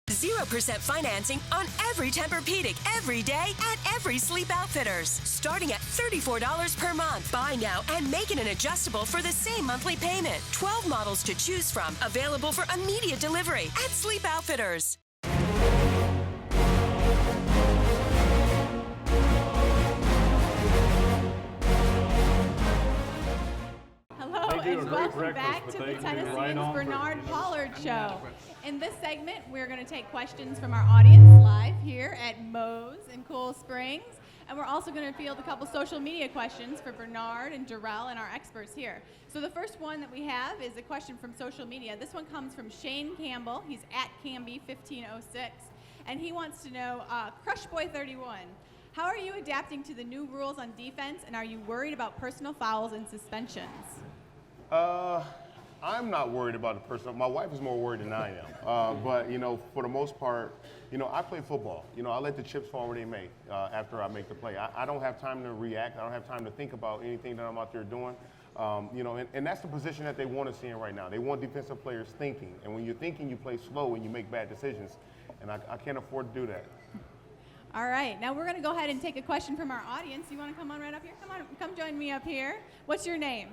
0% financing on every Tempur-Pedic every day at every Sleep Outfitters. Starting at $34 per month. Buy now and make it an adjustable for the same monthly payment. 12 models to choose from. Available for immediate delivery at Sleep Outfitters. Hello and welcome back to the Tennessean's Bernard Pollard Show. In this segment, we're going to take questions from our audience live here at Moe's in Cool Springs. And we're also going to field a couple social media questions for Bernard and Jurrell and our experts here. So the first one that we have is a question from social media. This one comes from Shane Campbell. He's at Camby1506. And he wants to know, Crush Boy 31, how are you adapting to the new rules on defense, and are you worried about personal fouls and suspensions? I'm not worried about the personal. My wife is more worried than I am. But, for the most part, I play football. I let the chips fall where they may after I make the play. I don't have time to react. I don't have time to think about anything that I'm out there doing. And that's the position that they want to see in right now. They want defensive players thinking. And when you're thinking, you play slow and you make bad decisions. And I can't afford to do that. All right. Now we're going to go ahead and take a question from our audience. You want to come on right up here? Come on. Come join me up here. What's your name?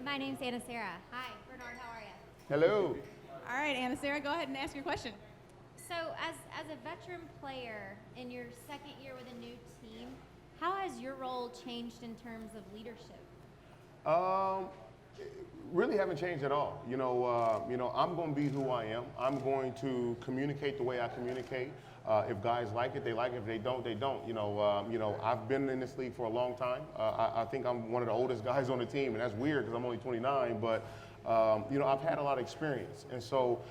My name's Anna Sarah. Hi, Bernard, how are you? Hello. All right, Anna Sarah, go ahead and ask your question. So as a veteran player in your second year with a new team, how has your role changed in terms of leadership? Really haven't changed at all. I'm going to be who I am. I'm going to communicate the way I communicate. If guys like it, they like it. If they don't, they don't. I've been in this league for a long time. I think I'm one of the oldest guys on the team, and that's weird because I'm only 29. But I've had a lot of experience, and so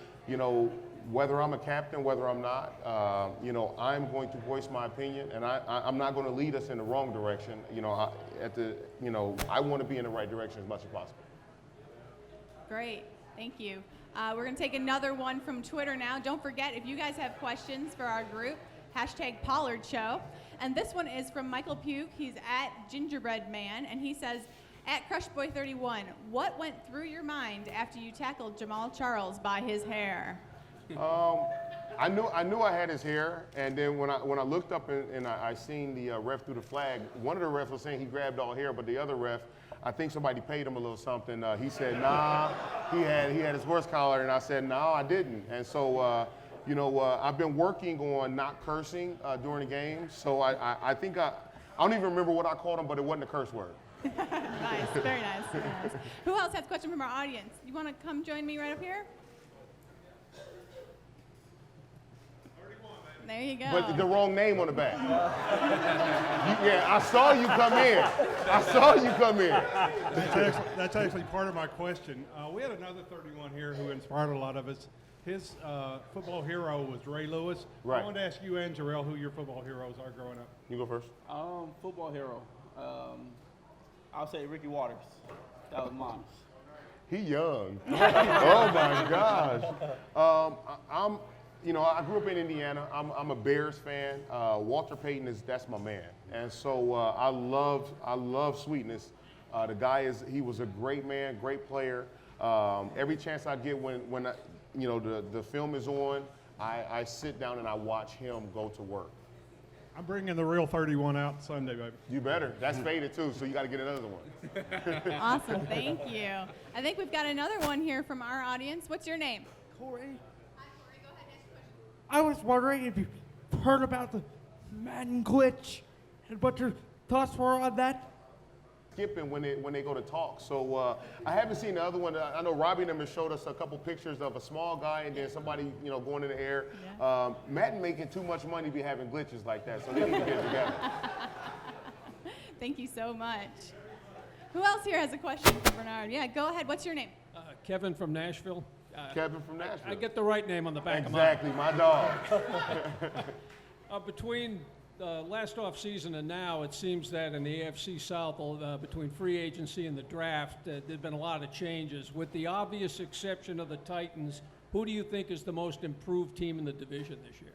whether I'm a captain, whether I'm not, I'm going to voice my opinion, and I'm not going to lead us in the wrong direction. I want to be in the right direction as much as possible. Great, thank you. We're going to take another one from Twitter now. Don't forget, if you guys have questions for our group, #Pollard Show. And this one is from Michael Puke. He's at Gingerbread Man, and he says, at Crushboy31, what went through your mind after you tackled Jamal Charles by his hair? I knew I had his hair, and then when I looked up and I seen the ref through the flag, one of the refs was saying he grabbed all hair, but the other ref, I think somebody paid him a little something. He said, nah, he had his horse collar, and I said, no, I didn't. And so, I've been working on not cursing during the game. So I think I don't even remember what I called him, but it wasn't a curse word. Nice, very nice, very nice. Who else has a question from our audience? You want to come join me right up here? There you go. But the wrong name on the back. Yeah, I saw you come in. I saw you come in. That's actually part of my question. We had another 31 here who inspired a lot of us. His football hero was Ray Lewis. Right. I wanted to ask you and Jurrell who your football heroes are growing up. You go first. Football hero. I'll say Ricky Waters. That was mine. He young. Oh my gosh. I grew up in Indiana. I'm a Bears fan. Walter Payton that's my man, and so I love Sweetness. The guy he was a great man, great player. Every chance I get when the film is on, I sit down and I watch him go to work. I'm bringing the real 31 out Sunday, baby. You better. That's faded too, so you got to get another one. Awesome, thank you. I think we've got another one here from our audience. What's your name? Corey. Hi, Corey. Go ahead and ask your question. I was wondering if you heard about the Madden glitch and what your thoughts were on that. Skipping when they go to talk. So I haven't seen the other one. I know Robbie and them has showed us a couple pictures of a small guy and then somebody going in the air. Yeah. Madden making too much money be having glitches like that, so they need to get it together. Thank you so much. Who else here has a question for Bernard? Yeah, go ahead. What's your name? Kevin from Nashville. Kevin from Nashville. I get the right name on the back exactly, of my dog. Between last off-season and now, it seems that in the AFC South, between free agency and the draft, there have been a lot of changes. With the obvious exception of the Titans, who do you think is the most improved team in the division this year?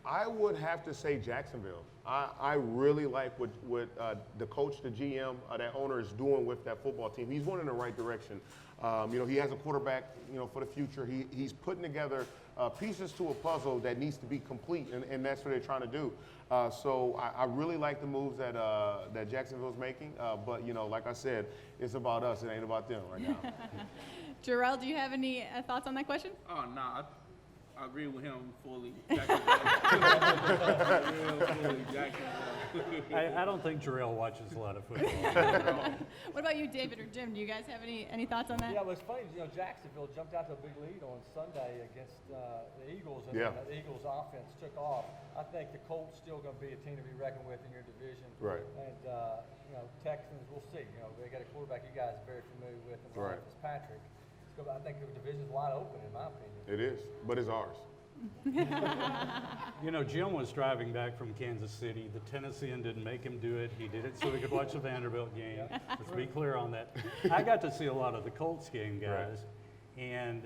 I would have to say Jacksonville. I really like what the coach, the GM, that owner is doing with that football team. He's going in the right direction. He has a quarterback, for the future. He's putting together pieces to a puzzle that needs to be complete, and that's what they're trying to do. So I really like the moves that Jacksonville's making. But, like I said, it's about us. It ain't about them right now. Jurrell, do you have any thoughts on that question? Oh, no. I agree with him fully. I don't think Jurrell watches a lot of football. What about you, David or Jim? Do you guys have any thoughts on that? Yeah, well, it's funny. Jacksonville jumped out to a big lead on Sunday against the Eagles, and Yeah. the Eagles' offense took off. I think the Colts still going to be a team to be reckoned with in your division. Right. And Texans, we'll see. They got a quarterback you guys are very familiar with, and Right. Fitzpatrick. I think the division's wide open, in my opinion. It is, but it's ours. Jim was driving back from Kansas City. The Tennessean didn't make him do it. He did it so he could watch the Vanderbilt game. Let's be clear on that. I got to see a lot of the Colts game, guys. Right. And,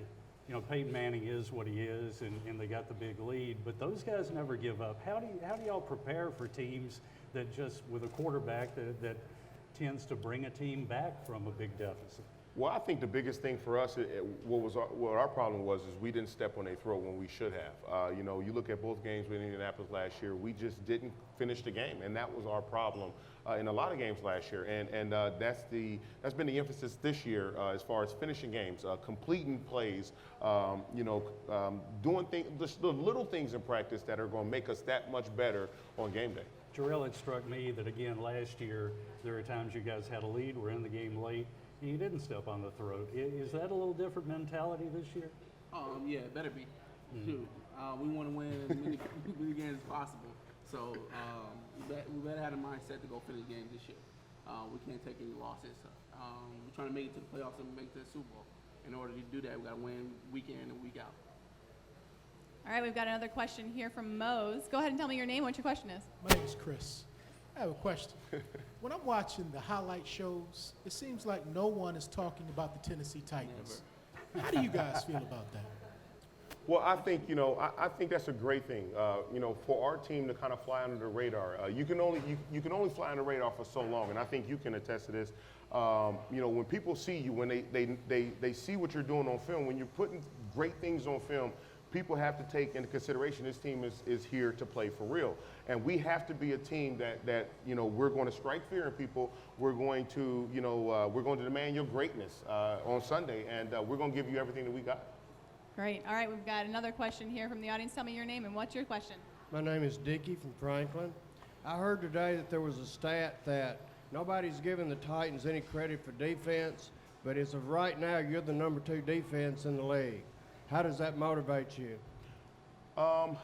Peyton Manning is what he is, and they got the big lead. But those guys never give up. How do y'all prepare for teams that just, with a quarterback that tends to bring a team back from a big deficit? Well, I think the biggest thing for us, what our problem was, is we didn't step on their throat when we should have. You look at both games with Indianapolis last year, we just didn't finish the game, and that was our problem in a lot of games last year. And that's been the emphasis this year as far as finishing games, completing plays, doing things, the little things in practice that are going to make us that much better on game day. Jurrell, it struck me that, again, last year, there were times you guys had a lead, were in the game late, and you didn't step on the throat. Is that a little different mentality this year? Yeah, it better be. Shoot, we want to win as many games as possible. So we better have a mindset to go finish games this year. We can't take any losses. We're trying to make it to the playoffs and make it to the Super Bowl. In order to do that, we got to win week in and week out. All right, we've got another question here from Mose. Go ahead and tell me your name, what your question is. My name is Chris. I have a question. When I'm watching the highlight shows, it seems like no one is talking about the Tennessee Titans. Never. How do you guys feel about that? Well, I think I think that's a great thing. For our team to kind of fly under the radar. You can only fly under the radar for so long, and I think you can attest to this. When people see you, when they see what you're doing on film, when you're putting great things on film, people have to take into consideration this team is here to play for real. And we have to be a team that we're going to strike fear in people. We're going to demand your greatness on Sunday, and we're going to give you everything that we got. Great. All right, we've got another question here from the audience. Tell me your name and what's your question? My name is Dickie from Franklin. I heard today that there was a stat that nobody's giving the Titans any credit for defense, but as of right now, you're the number 2 defense in the league. How does that motivate you? I'm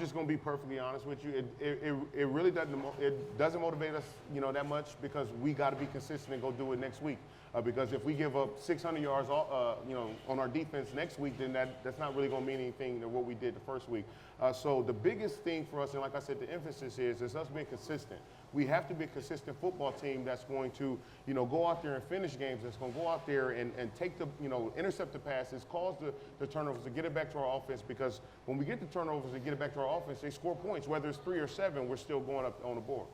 just going to be perfectly honest with you. It really doesn't motivate us, that much, because we got to be consistent and go do it next week. Because if we give up 600 yards, on our defense next week, then that's not really going to mean anything to what we did the first week. So the biggest thing for us, and like I said, the emphasis is us being consistent. We have to be a consistent football team that's going to, go out there and finish games. That's going to go out there and take the, intercept the passes, cause the turnovers, to get it back to our offense. Because when we get the turnovers and get it back to our offense, they score points. Whether it's 3 or 7, we're still going up on the board.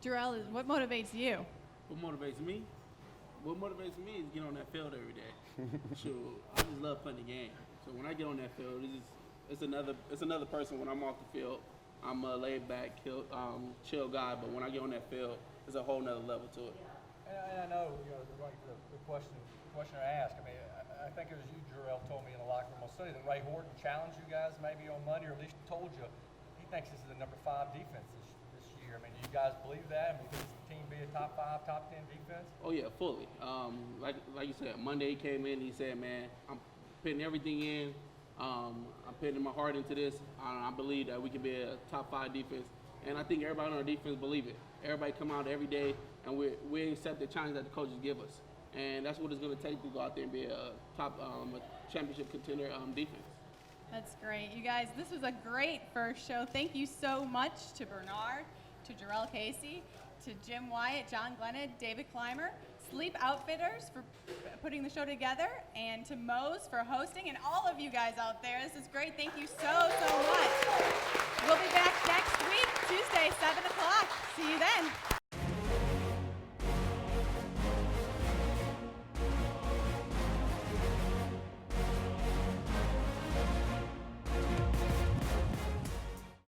Jurrell, what motivates you? What motivates me? What motivates me is get on that field every day. Sure, I just love playing the game. So when I get on that field, it's another person. When I'm off the field, I'm a laid back, chill guy. But when I get on that field, it's a whole nother level to it. And I know, the questioner asked. I mean, I think it was you, Jurrell, told me in the locker room on Sunday that Ray Horton challenged you guys maybe on Monday, or at least told you he thinks this is the number 5 defense this year. I mean, do you guys believe that? I mean, could this team be a top 5, top 10 defense? Oh yeah, fully. Like you said, Monday he came in. He said, "Man, I'm putting everything in. I'm putting my heart into this. I believe that we can be a top 5 defense." And I think everybody on our defense believe it. Everybody come out every day, and we accept the challenge that the coaches give us. And that's what it's going to take to go out there and be a top a championship contender defense. That's great. You guys, this was a great first show. Thank you so much to Bernard, to Jurrell Casey, to Jim Wyatt, John Glennon, David Climer. Sleep Outfitters for putting the show together, and to Mose for hosting, and all of you guys out there. This is great. Thank you so much. We'll be back next week, Tuesday, 7 o'clock. See you then.